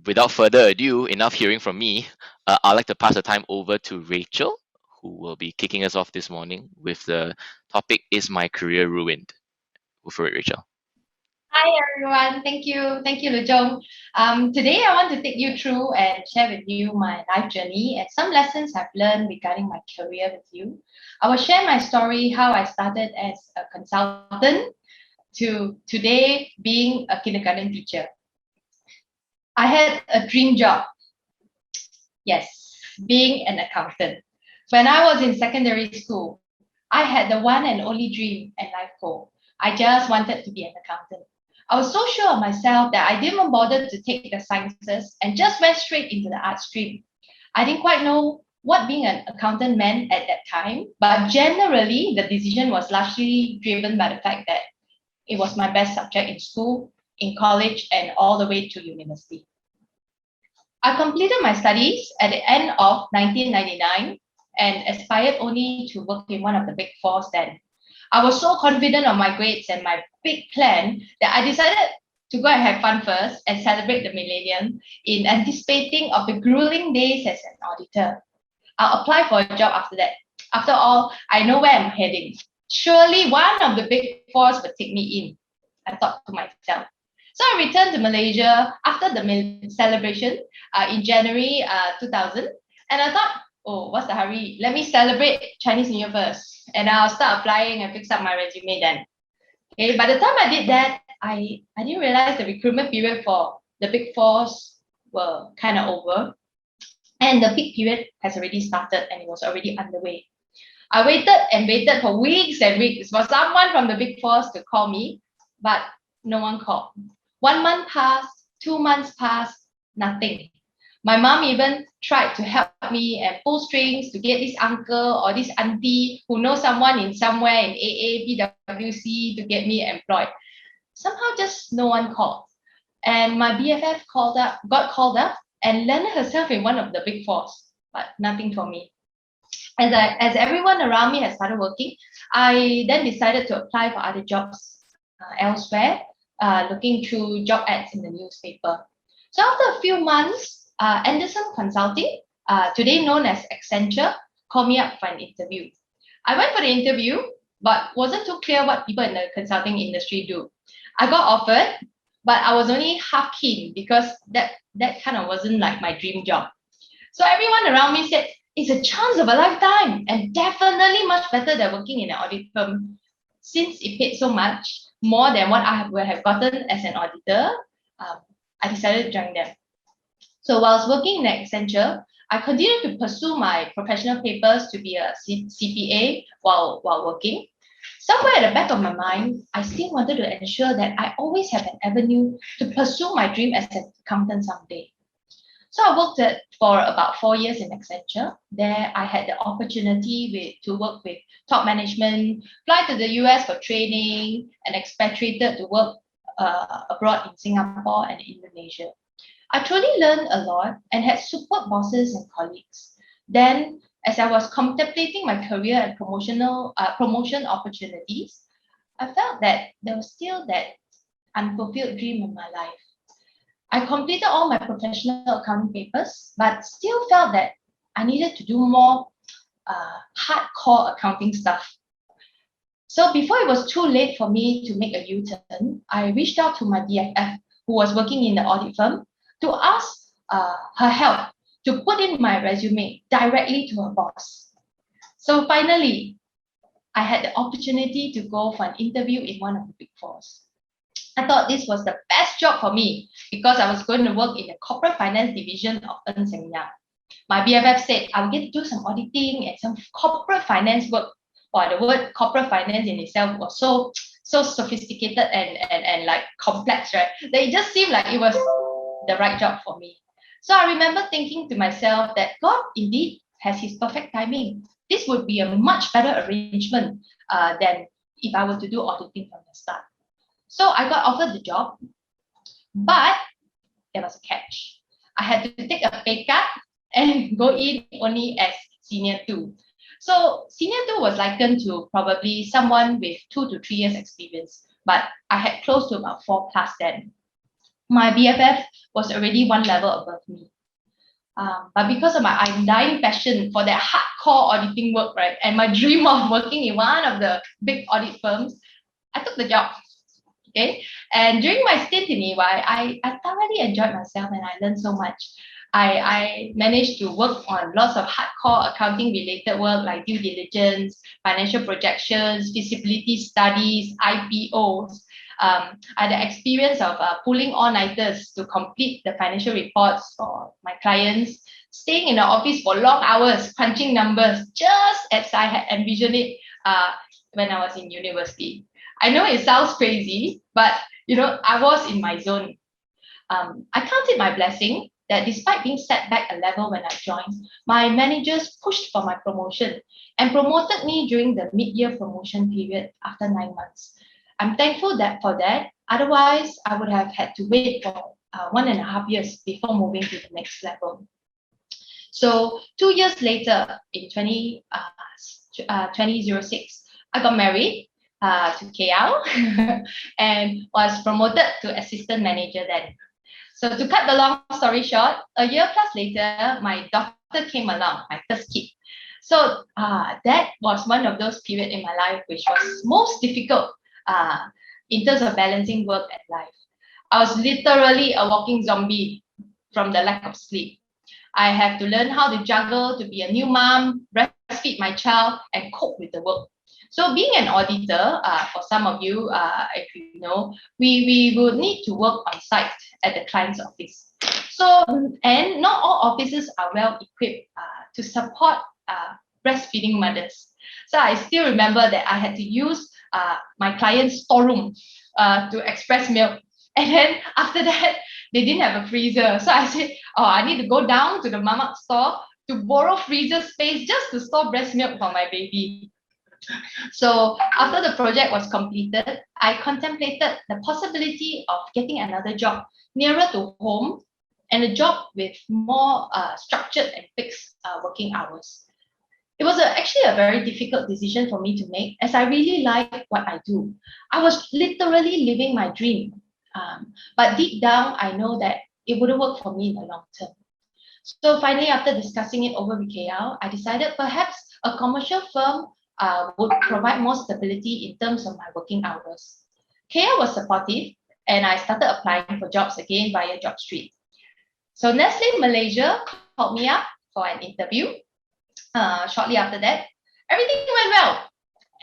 without further ado, enough hearing from me. I'd like to pass the time over to Rachel, who will be kicking us off this morning with the topic, Is My Career Ruined? Go for it, Rachel. Hi everyone, thank you, Lujong. Today I want to take you through and share with you my life journey and some lessons I've learned regarding my career with you. I will share my story, how I started as a consultant to today being a kindergarten teacher. I had a dream job, yes, being an accountant. When I was in secondary school, I had the one and only dream and life goal. I just wanted to be an accountant. I was so sure of myself that I didn't bother to take the sciences and just went straight into the art stream. I didn't quite know what being an accountant meant at that time, but generally the decision was largely driven by the fact that it was my best subject in school, in college, and all the way to university. I completed my studies at the end of 1999 and aspired only to work in one of the big fours then. I was so confident of my grades and my big plan that I decided to go and have fun first and celebrate the millennium in anticipating of the grueling days as an auditor. I'll apply for a job after that. After all, I know where I'm heading. Surely one of the big fours would take me in, I thought to myself. So I returned to Malaysia after the celebration in January 2000. And I thought, oh, what's the hurry? Let me celebrate Chinese New Year first. And I'll start applying and fix up my resume then. Okay, by the time I did that, I didn't realize the recruitment period for the big fours were kind of over. And the peak period has already started and it was already underway. I waited and waited for weeks and weeks for someone from the big fours to call me, but no one called. 1 month passed, 2 months passed, nothing. My mom even tried to help me and pull strings to get this uncle or this auntie who knows someone in somewhere in AA, PWC to get me employed. Somehow just no one called. And my BFF got called up and landed herself in one of the big fours, but nothing for me. As everyone around me had started working, I then decided to apply for other jobs elsewhere, looking through job ads in the newspaper. So after a few months, Anderson Consulting, today known as Accenture, called me up for an interview. I went for the interview, but wasn't too clear what people in the consulting industry do. I got offered, but I was only half keen because that kind of wasn't like my dream job. So everyone around me said, it's a chance of a lifetime and definitely much better than working in an audit firm. Since it paid so much, more than what I would have gotten as an auditor, I decided to join them. So while I was working in Accenture, I continued to pursue my professional papers to be a CPA while working. Somewhere at the back of my mind, I still wanted to ensure that I always have an avenue to pursue my dream as an accountant someday. So I worked for about 4 years in Accenture. There, I had the opportunity to work with top management, fly to the US for training, and expatriated to work abroad in Singapore and Indonesia. I truly learned a lot and had superb bosses and colleagues. Then, as I was contemplating my career and promotion opportunities, I felt that there was still that unfulfilled dream in my life. I completed all my professional accounting papers, but still felt that I needed to do more hardcore accounting stuff. So before it was too late for me to make a U-turn, I reached out to my BFF, who was working in the audit firm, to ask her help to put in my resume directly to her boss. So finally, I had the opportunity to go for an interview in one of the big fours. I thought this was the best job for me because I was going to work in the corporate finance division of Ernst & Young. My BFF said I would get to do some auditing and some corporate finance work. Wow, the word corporate finance in itself was so sophisticated and like complex, right? That it just seemed like it was the right job for me. So I remember thinking to myself that God indeed has his perfect timing. This would be a much better arrangement than if I were to do auditing from the start. So I got offered the job, but there was a catch. I had to take a pay cut and go in only as senior 2. So senior 2 was likened to probably someone with 2 to 3 years experience, but I had close to about 4+ then. My BFF was already one level above me. But because of my undying passion for that hardcore auditing work, right, and my dream of working in one of the big audit firms, I took the job. Okay, and during my stint in EY, I thoroughly enjoyed myself and I learned so much. I managed to work on lots of hardcore accounting related work like due diligence, financial projections, feasibility studies, IPOs. I had the experience of pulling all-nighters to complete the financial reports for my clients, staying in the office for long hours, crunching numbers, just as I had envisioned it when I was in university. I know it sounds crazy, but I was in my zone. I counted my blessing that despite being set back a level when I joined, my managers pushed for my promotion and promoted me during the mid-year promotion period after 9 months. I'm thankful for that. Otherwise, I would have had to wait for 1.5 years before moving to the next level. So 2 years later, in 2006, I got married to KL and was promoted to assistant manager then. So to cut the long story short, a year plus later, my daughter came along, my first kid. So that was one of those periods in my life which was most difficult in terms of balancing work and life. I was literally a walking zombie from the lack of sleep. I have to learn how to juggle, to be a new mom, breastfeed my child, and cope with the work. So being an auditor, for some of you, if you know, we would need to work on site at the client's office. So, and not all offices are well equipped to support breastfeeding mothers. So I still remember that I had to use my client's storeroom to express milk. And then after that, they didn't have a freezer. So I said, oh, I need to go down to the mama store to borrow freezer space just to store breast milk for my baby. So after the project was completed, I contemplated the possibility of getting another job nearer to home and a job with more structured and fixed working hours. It was actually a very difficult decision for me to make as I really like what I do. I was literally living my dream. But deep down, I know that it wouldn't work for me in the long term. So finally, after discussing it over with KL, I decided perhaps a commercial firm would provide more stability in terms of my working hours. KL was supportive, and I started applying for jobs again via JobStreet. So Nestle Malaysia called me up for an interview. Shortly after that, everything went well,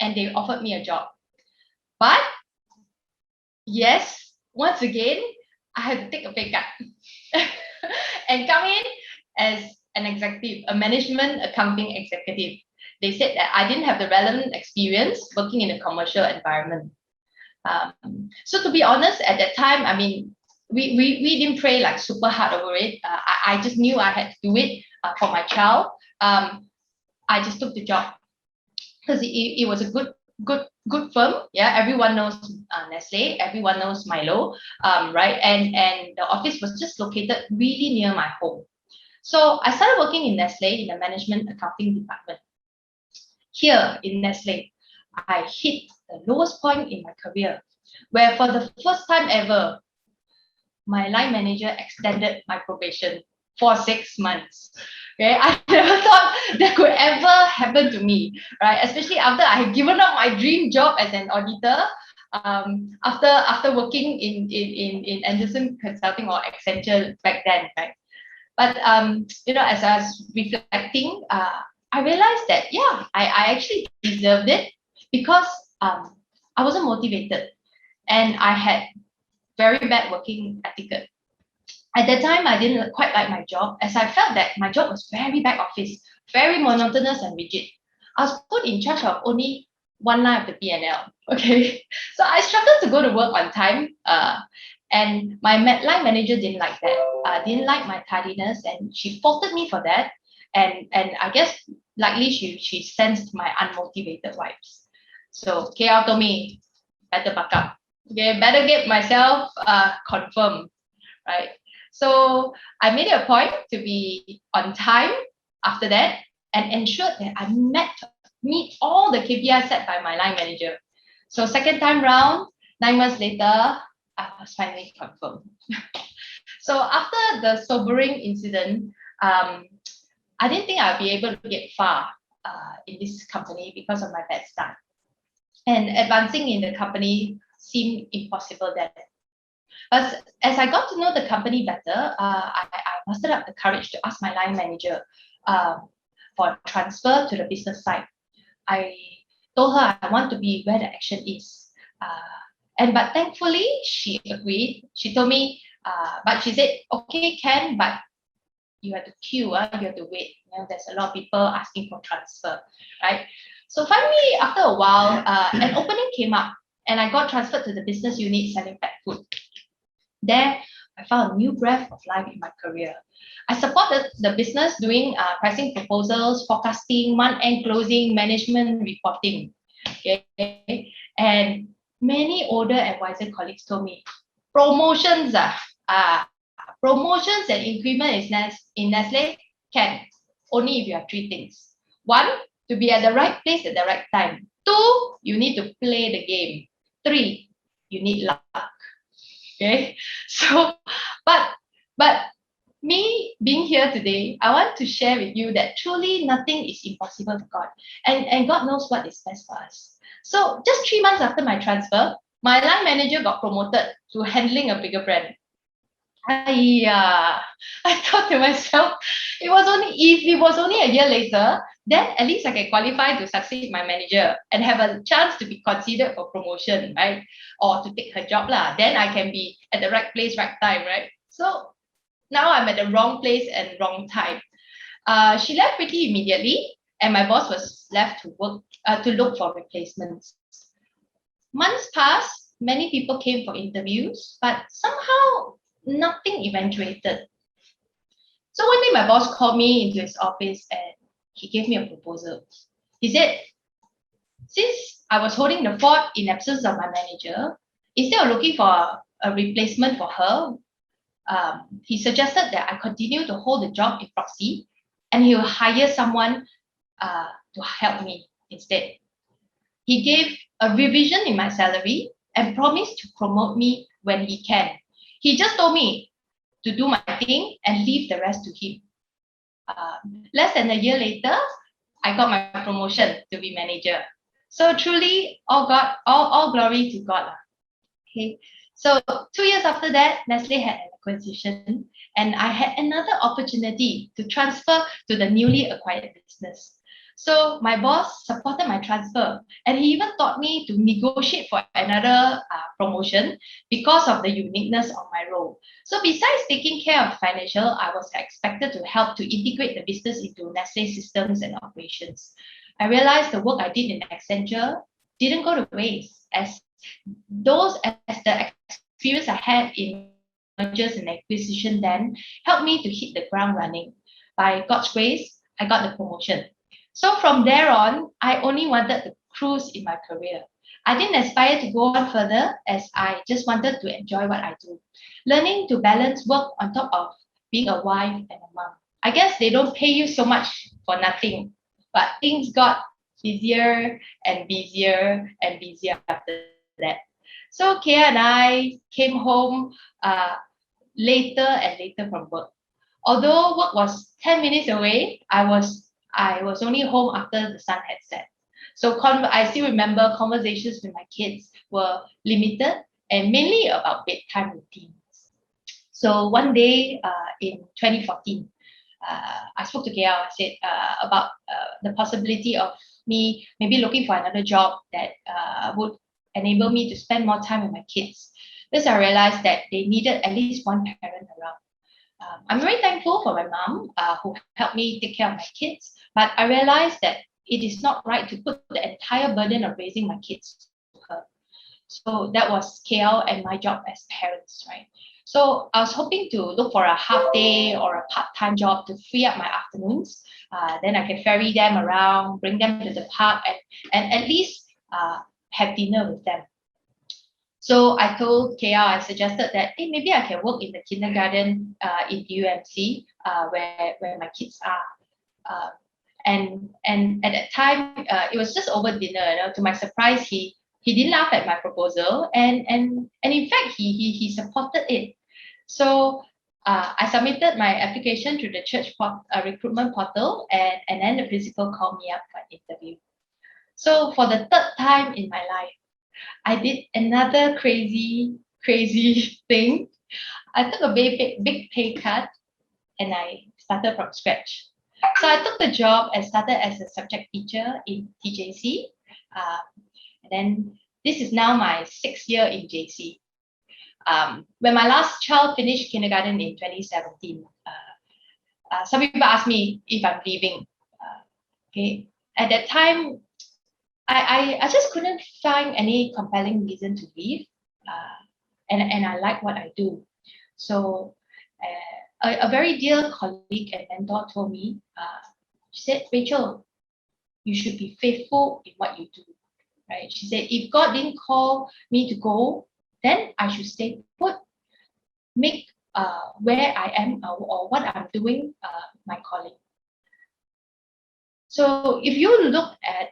and they offered me a job. But yes, once again, I had to take a pay cut and come in as an executive, a management accounting executive. They said that I didn't have the relevant experience working in a commercial environment. So to be honest, at that time, I mean, we didn't pray like super hard over it. I just knew I had to do it for my child. I just took the job because it was a good firm. Yeah, everyone knows Nestle, everyone knows Milo, right? And the office was just located really near my home. So I started working in Nestle in the management accounting department. Here in Nestle, I hit the lowest point in my career, where for the first time ever, my line manager extended my probation for 6 months. Okay, I never thought that could ever happen to me, right? Especially after I had given up my dream job as an auditor, after working in Anderson Consulting or Accenture back then, right? But as I was reflecting, I realized that I actually deserved it because I wasn't motivated and I had very bad working etiquette. At that time, I didn't quite like my job as I felt that my job was very back office, very monotonous and rigid. I was put in charge of only one line of the P&L. Okay, so I struggled to go to work on time. And my line manager didn't like that. Didn't like my tardiness, and she faulted me for that. And I guess likely she sensed my unmotivated vibes. So KL told me, better back up. Okay, better get myself confirmed, right? So I made it a point to be on time after that and ensured that I meet all the KPIs set by my line manager. So second time round, 9 months later, I was finally confirmed. So after the sobering incident, I didn't think I'd be able to get far in this company because of my bad start. And advancing in the company seemed impossible then. But as I got to know the company better, I mustered up the courage to ask my line manager for a transfer to the business side. I told her I want to be where the action is. But thankfully, she agreed. She told me, but she said, okay, can, but you have to queue, you have to wait. There's a lot of people asking for transfer, right? So finally, after a while, an opening came up and I got transferred to the business unit selling pet food. There, I found a new breath of life in my career. I supported the business doing pricing proposals, forecasting, month-end closing, management reporting. Okay, and many older advisor colleagues told me, promotions, promotions and increment in Nestle can only if you have three things. One, to be at the right place at the right time. Two, you need to play the game. Three, you need luck. Okay, so but me being here today, I want to share with you that truly nothing is impossible to God, and God knows what is best for us. So just 3 months after my transfer, my line manager got promoted to handling a bigger brand. I thought to myself, if it was only a year later, then at least I can qualify to succeed my manager and have a chance to be considered for promotion, right? Or to take her job lah. Then I can be at the right place, right time, right? So now I'm at the wrong place and wrong time. She left pretty immediately, and my boss was left to look for replacements. Months passed, many people came for interviews, but somehow nothing eventuated. So one day my boss called me into his office and he gave me a proposal. He said, since I was holding the fort in absence of my manager, instead of looking for a replacement for her, he suggested that I continue to hold the job in proxy and he will hire someone to help me instead. He gave a revision in my salary and promised to promote me when he can. He just told me to do my thing and leave the rest to him. Less than a year later, I got my promotion to be manager. So truly, all glory to God. Okay. So 2 years after that, Nestle had an acquisition, and I had another opportunity to transfer to the newly acquired business. So my boss supported my transfer, and he even taught me to negotiate for another promotion because of the uniqueness of my role. So besides taking care of financial, I was expected to help to integrate the business into Nestle systems and operations. I realized the work I did in Accenture didn't go to waste, as the experience I had in mergers and acquisition then helped me to hit the ground running. By God's grace, I got the promotion. So from there on, I only wanted to cruise in my career. I didn't aspire to go on further as I just wanted to enjoy what I do. Learning to balance work on top of being a wife and a mom. I guess they don't pay you so much for nothing, but things got busier and busier and busier after that. So Kaya and I came home later and later from work. Although work was 10 minutes away, I was only home after the sun had set. So I still remember conversations with my kids were limited and mainly about bedtime routines. So one day in 2014, I spoke to KL. I said about the possibility of me maybe looking for another job that would enable me to spend more time with my kids. Thus, I realized that they needed at least one parent around. I'm very thankful for my mom who helped me take care of my kids, but I realized that it is not right to put the entire burden of raising my kids to her. So that was KL and my job as parents, right? So I was hoping to look for a half day or a part-time job to free up my afternoons. Then I can ferry them around, bring them to the park, and at least have dinner with them. So I told KL, I suggested that, hey, maybe I can work in the kindergarten in UMC where my kids are. And at that time, it was just over dinner. To my surprise, he he didn't laugh at my proposal, and in fact he supported it. So I submitted my application to the church recruitment portal, and then the principal called me up for an interview. So for the third time in my life, I did another crazy thing. I took a big pay cut, and I started from scratch. So I took the job and started as a subject teacher in TJC. And then this is now my 6th year in JC. When my last child finished kindergarten in 2017, some people asked me if I'm leaving. Okay, at that time, I just couldn't find any compelling reason to leave, and I like what I do. So a very dear colleague and mentor told me, she said, Rachel, you should be faithful in what you do, right? She said, if God didn't call me to go, then I should stay put, make where I am or what I'm doing my calling. So if you look at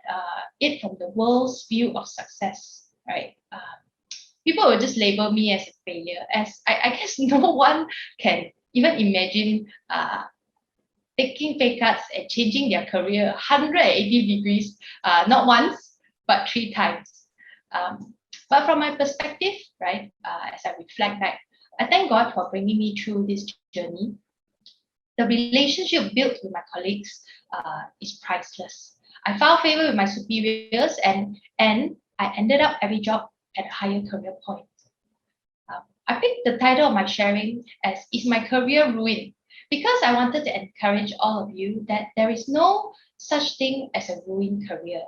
it from the world's view of success, right? People will just label me as a failure, as I guess no one can even imagine taking pay cuts and changing their career 180 degrees, not once, but 3 times. But from my perspective, right, as I reflect back, I thank God for bringing me through this journey. The relationship built with my colleagues is priceless. I found favor with my superiors, and I ended up every job at a higher career point. I picked the title of my sharing as Is My Career Ruined? Because I wanted to encourage all of you that there is no such thing as a ruined career.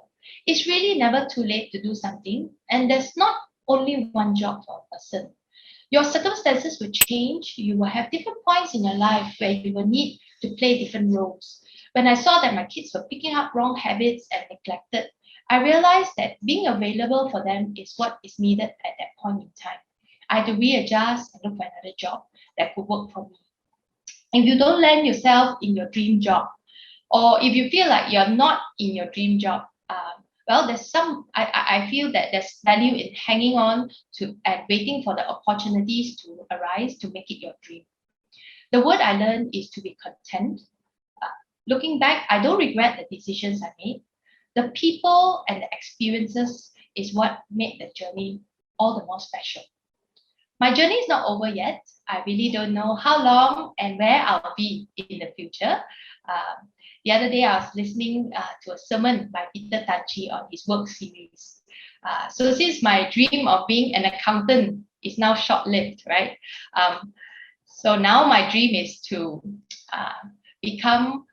It's really never too late to do something, and there's not only one job for a person. Your circumstances will change. You will have different points in your life where you will need to play different roles. When I saw that my kids were picking up wrong habits and neglected, I realized that being available for them is what is needed at that point in time. I had to readjust and look for another job that could work for me. If you don't land yourself in your dream job, or if you feel like you're not in your dream job, well, I feel that there's value in hanging on to and waiting for the opportunities to arise to make it your dream. The word I learned is to be content. Looking back, I don't regret the decisions I made. The people and the experiences is what made the journey all the more special. My journey is not over yet. I really don't know how long and where I'll be in the future. The other day, I was listening to a sermon by Peter Tachi on his work series. So since my dream of being an accountant is now short-lived, right? So now my dream is to become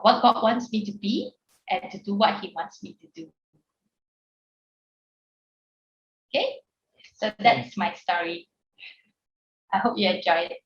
what God wants me to be and to do what He wants me to do. Okay, so that's my story. I hope you enjoyed it.